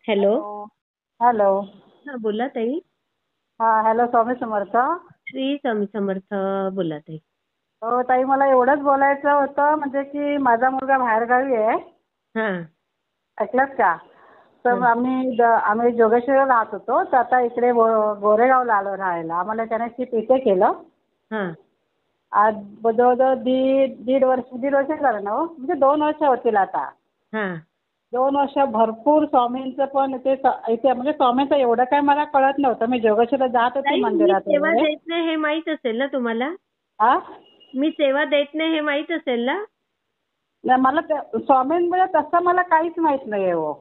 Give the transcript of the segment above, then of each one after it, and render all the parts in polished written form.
Hello. Hello. Hello. हा बोला ताई. हा हॅलो, स्वामी समर्थ. श्री स्वामी समर्थ. बोला ताई. हो ताई, मला एवढंच बोलायचं होतं म्हणजे की माझा मुलगा बाहेरगावी आहे. हा ऐकलंत का? तर हा आम्ही जोगेश्वरीला राहत होतो, तर आता इकडे गोरेगावला आलो राहायला. आम्हाला त्याने शिफ्ट इथे केलं. हा आज जवळजवळ दीड वर्ष झालं ना हो, म्हणजे 2 वर्ष होतील आता. हा 2 वर्ष भरपूर स्वामींचं पण इथे म्हणजे स्वामींचं एवढं काय मला कळत नव्हतं. मी जोगेश्वरीला जात होती ताई, मी मंदिरात सेवा वगैरे. देत नाही हे माहित असेल ना तुम्हाला? हा मी सेवा देत नाही हे माहित असेल ना? नाही, मला स्वामींमुळे तसं मला काहीच माहित नाही हो.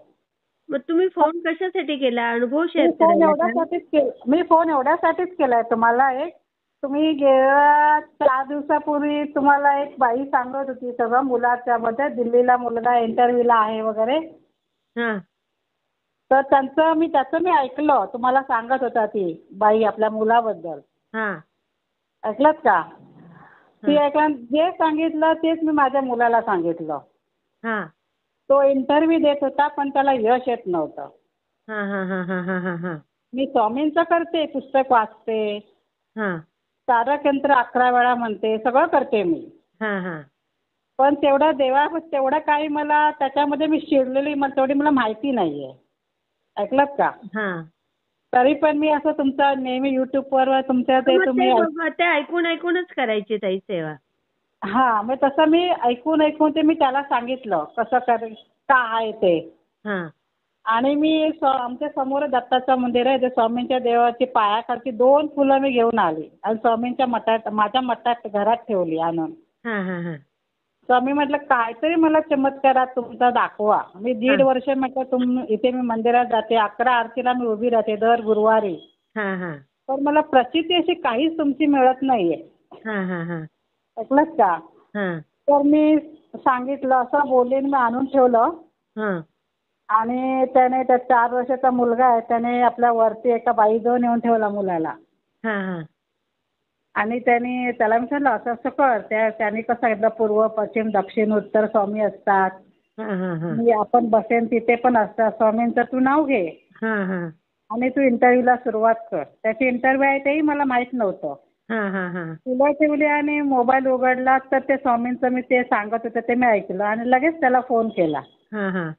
मग तुम्ही फोन कशासाठी केला? अनुभव मी शेअर फोन करायला का? एवढ्यासाठीच केलाय तुम्हाला. तुम्ही गेल्या 4 दिवसापूर्वी तुम्हाला एक बाई सांगत होती सगळं मुलाच्या मध्ये, दिल्लीला मुलगा इंटरव्ह्यूला आहे वगैरे. हा तर त्याचं मी ऐकलं, तुम्हाला सांगत होता ती बाई आपल्या मुलाबद्दल. हा ऐकलत का? ती हा ऐकलं, जे सांगितलं तेच मी माझ्या मुलाला सांगितलं. हा तो इंटरव्ह्यू देत होता पण त्याला यश येत नव्हतं. हा हा हा हा हा हा हा मी स्वामींचं करते, पुस्तक वाचते, हा तारक यंत्र 11 वेळा म्हणते, सगळं करते मी. हा हा पण तेवढं काही मला त्याच्यामध्ये मी शिरलेली तेवढी मला माहिती नाहीये. ऐकलत का? हा. तरी पण मी असं तुमचं नेहमी युट्यूबवर तुमच्या तर ते मग तुम्ही ते ऐकून ऐकूनच करायची ताई सेवा. हा, मग तसं मी ऐकून ते मी त्याला सांगितलं कसं का आहे ते. हा आणि मी आमच्या समोर दत्ताचं मंदिर आहे, त्या स्वामींच्या देवाची पायाखालची 2 फुलं मी घेऊन आली आणि स्वामींच्या माझ्या मठात घरात ठेवली आणून. हा हा हा स्वामी म्हटलं काहीतरी मला चमत्कारात तुमचा दाखवा. मी 1.5 वर्ष म्हटलं इथे मी मंदिरात जाते, 11 आरतीला मी उभी राहते दर गुरुवारी. हा हा पण मला प्रचिती अशी काहीच तुमची मिळत नाहीये. हा हा हा ऐकलंत का? हा तर मी सांगितलं, असं बोलले, मी आणून ठेवलं. हा आणि त्याने 4 वर्षाचा मुलगा आहे, त्याने आपल्या वरती एका बाईजवळ नेऊन ठेवला मुलाला. हा हा आणि त्याला विचारलं असं असं कर. त्याने कसं सांगितलं, पूर्व पश्चिम दक्षिण उत्तर स्वामी असतात. हा हा हा आपण बसेन तिथे पण असतात. स्वामींचं तू नाव घे हा हा आणि तू इंटरव्ह्यूला सुरुवात कर. त्याची इंटरव्ह्यू आहे तेही मला माहित नव्हतं. हा हा हा तुला ठेवली आणि मोबाईल उघडला तर ते स्वामींचं मी ते सांगत होते ते मी ऐकलं आणि लगेच त्याला फोन केला. हा हा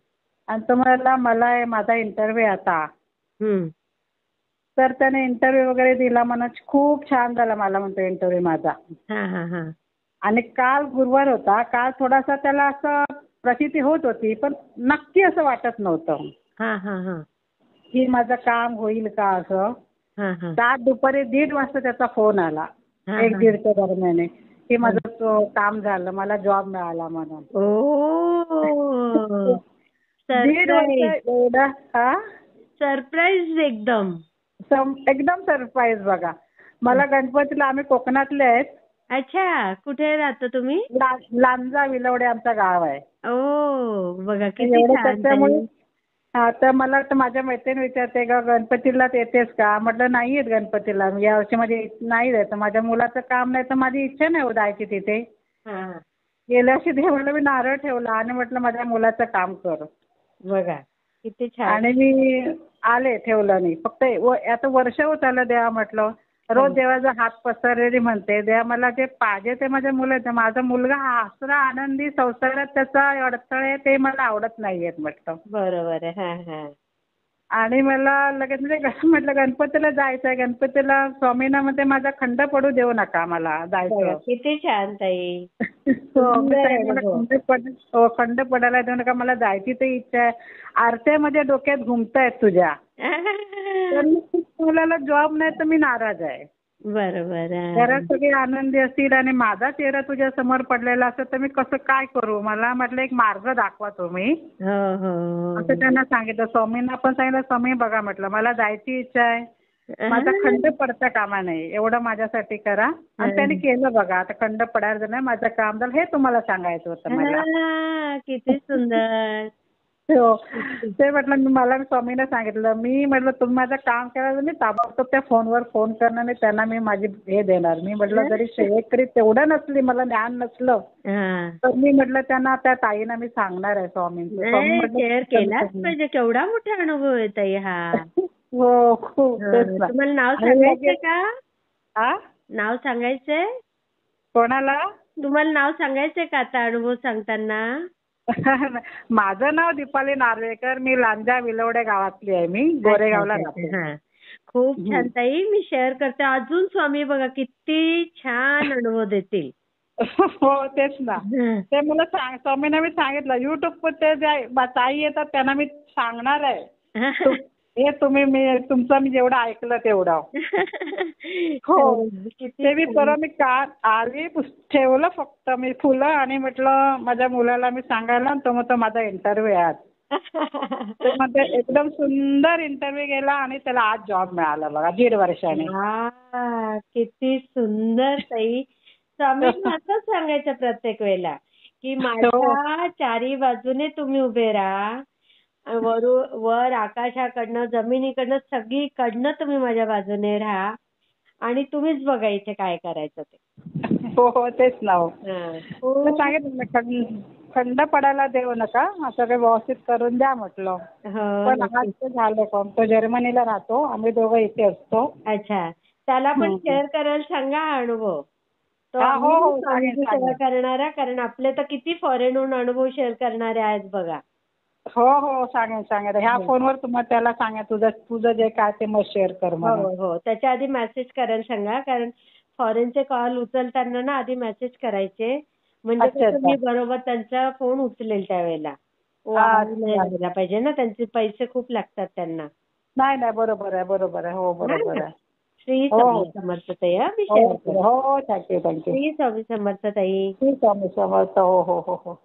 आणि तो म्हणाला माझा इंटरव्ह्यू आता. हम्म तर त्याने इंटरव्ह्यू वगैरे दिला. खूप छान झाला मला म्हणतो इंटरव्ह्यू माझा. हा हा हा आणि काल गुरुवार होता. काल थोडासा त्याला असं प्रचिती होत होती पण नक्की असं वाटत नव्हतं हा हा हा की माझं काम होईल का असं. हा हा दुपारी 1:30 वाजता त्याचा फोन आला, हा 1-1:30च्या दरम्यान, की माझं काम झालं, मला जॉब मिळाला म्हणून. ओ 1:30 वाजता सरप्राईज. एवढा सरप्राईज एकदम. एकदम सरप्राईज बघा. मला गणपतीला, आम्ही कोकणातले आहेत. अच्छा, कुठे राहता तुम्ही? लांजा विलवडे आमचं गाव आहे. ओ बघा किती एवढं छान त्याच्यामुळे ताई. तर मला वाटतं माझ्या मैत्रिणी विचारते का गणपतीलाच येतेस का? म्हटलं नाही येत गणपतीला, या वर्षी माझी नाही जायचं, माझ्या मुलाचं काम नाही तर माझी इच्छा नाही हो जायची तिथे. हा हा गेल्या वर्षी देवाला मी नारळ ठेवला आणि म्हटलं माझ्या मुलाचं काम कर. बघा किती छान. आणि मी आले, ठेवलं नाही. फक्त आता वर्ष होत आलं देवा म्हटलं. रोज देवाचा हात पसरलेली म्हणते, देवा मला जे पाहिजे ते माझ्या मुलाचं, माझा मुलगा हसरा आनंदी संसारात त्याचा अडथळे ते मला आवडत नाहीयेत म्हटलं. बरोबर आहे. हा हा आणि मला लगेच म्हणजे म्हटलं गणपतीला जायचं आहे, गणपतीला स्वामींना म्हणते माझा खंड पडू देऊ नका, मला बघा जायचं. किती छान ताई. हो, मी सुंदर सांगितलं मला खंड पडायला देऊ नका, मला जायची तर इच्छा आहे. आरत्यामध्ये डोक्यात घुमतायत तुझ्या. तर मुलाला जॉब नाही तर मी नाराज आहे. बरोबर आहे. घरात सगळे आनंदी असतील आणि माझा चेहरा तुझ्या समोर पडलेला असेल तर मी कसं काय करू? मला म्हटलं एक मार्ग दाखवा तुम्ही. हो हो असं त्यांना सांगितलं. स्वामींना पण सांगितलं, स्वामी बघा म्हटलं मला जायची इच्छा आहे, माझा खंड पडता कामा नये, एवढं माझ्यासाठी करा. आणि त्यांनी केलं बघा. आता खंड पडायला नाही, माझं काम झालं, हे तुम्हाला सांगायचं होतं मला. किती सुंदर. हो. ते म्हटलं मला स्वामीने सांगितलं, मी म्हटलं तुम्ही माझं काम केलं मी ताबडतोब त्या फोनवर फोन करणार आणि त्यांना मी माझी हे देणार. मी म्हटलं जरी शेवटकरी तेवढं नसली मला ज्ञान नसलं हा. तर मी म्हटलं त्यांना त्या ताईंना मी सांगणार आहे स्वामींचं. स्वामी नाही, म्हटलं शेअर केलाच पाहिजे. केवढा मोठा अनुभव आहे ताई हा. हो खूप हा, तेच ना. तुम्हाला नाव आणि सांगायचंय लगेच- का? हा? नाव सांगायचंय? कोणाला? तुम्हाला नाव सांगायचंय का आता अनुभव सांगताना? माझं नाव दीपाली नार्वेकर. मी लांजा विलवडे गावातली आहे. मी गोरेगावला राहते. हा. खूप छान ताई. मी शेअर करते. अजून स्वामी बघा किती छान अनुभव देतील. हो तेच ना. हं. ते मला स्वामींना मी सांगितलं युट्यूब ते जे ताई येतात त्यांना मी सांगणार आहे. हे तुम्ही तुमचं मी जेवढं ऐकलं तेवढं. हो. ते मी परत मी आली ठेवलं फक्त मी फुलं आणि म्हटलं माझ्या मुलाला मी सांगायला तो मग तो माझा इंटरव्ह्यू आहे आज. तर मग ते एकदम सुंदर इंटरव्ह्यू गेला आणि त्याला आज जॉब मिळाला बघा 1.5 वर्षाने. किती सुंदर ताई. स्वामींना असंच सांगायचं प्रत्येक वेळेला की माझ्या चारी बाजूने तुम्ही उभे राहा. वर आकाशाकडनं जमिनीकडनं सगळीकडनं तुम्ही माझ्या बाजूने राहा आणि तुम्हीच बघा इथे काय करायचं ते. हो हो तेच ना. हो खूप सांगितलं खंड पडायला देऊ नका असं काही व्यवस्थित करून द्या म्हटलं. पण आज ते झालं पण तो जर्मनीला राहतो आम्ही दोघं इथे असतो. अच्छा. त्याला पण शेअर करायला सांगा हा अनुभव. तो हो हो स्वामीची सेवा करणारा. कारण आपले तर किती फॉरेनहून अनुभव शेअर करणारे आहेत बघा. हो हो सांगेन ह्या फोनवर तुम्हाला त्याला सांगा तुझं जे काय ते मग शेअर कर म्हणून. हो हो. त्याच्या आधी मेसेज करायला सांगा. कारण फॉरेनचे कॉल उचलताना ना आधी मेसेज करायचे. म्हणजे मी बरोबर त्यांचा फोन उचलेल त्यावेळेला. नाही झाला पाहिजे ना. त्यांचे पैसे खूप लागतात त्यांना. नाही बरोबर आहे हो बरोबर आहे. श्री स्वामी समर्थ ताई. हो थँक्यू. श्री स्वामी समर्थ ताई. श्री स्वामी समर्थ. हो हो हो हो.